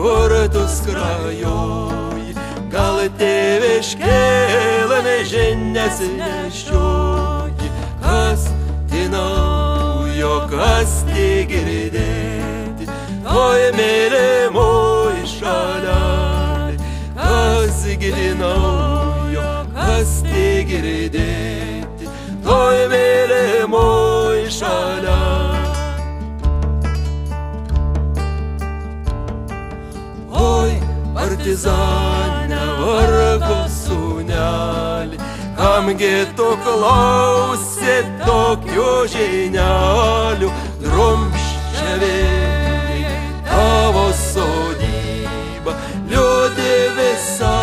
kur tu skrajoj, gal tėviškėlę nežinias nešioji, kas tai naujo, kas tai girdėti, toj mylimoj šalelį, kas gi naujo, kas tai girdėti, toj mylimoj šalelį. Oi, partizane, vargo sūnelį, kamgi tu klausė tokių žinielių, drumsčia vėjai tavo sodybą, liūdi visą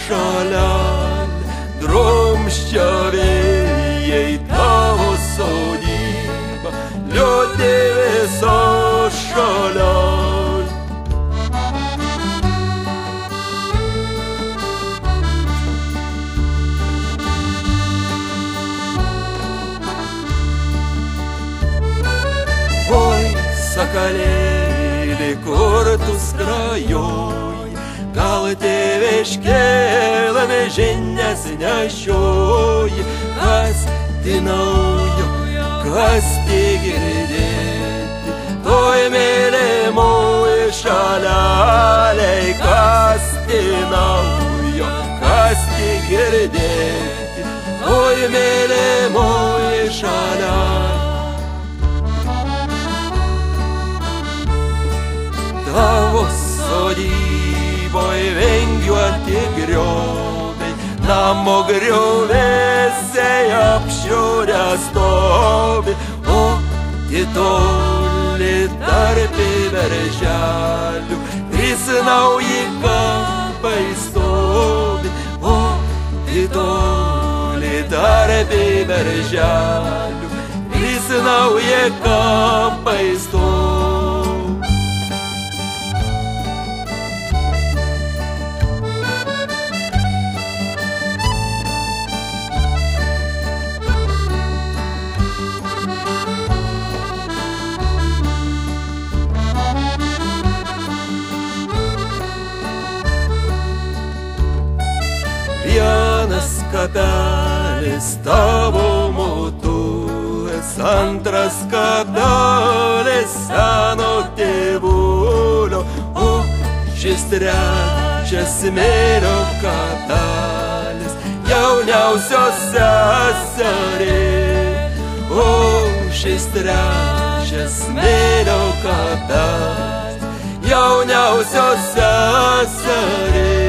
šalelį, drumsčia vėjai tavo sodybą, liūdi visą šalelį. Sakalėlį, kur tu skrajoj, gal tėviškėlę nežinias nešioji, kas tai naujo, kas tai girdėti, toj mylimoj šalelėj, kas tai naujo, kas tai girdėti, toj mylimoj šalelėj. Tavo sodyboj vingiuoti grioviai, namo griovėse apšiurę stovi, o titoli tarp berželių, trys nauji kampai stovi, o titoli tarp berželių, trys nauji kampai stovi. Vienas kapelis tavo motulas, antras kapelis seno tėvulio, o šis trečias smėlio kapelis jauniausios seserės, o šis trečias smėlio kapelis jauniausios seserės.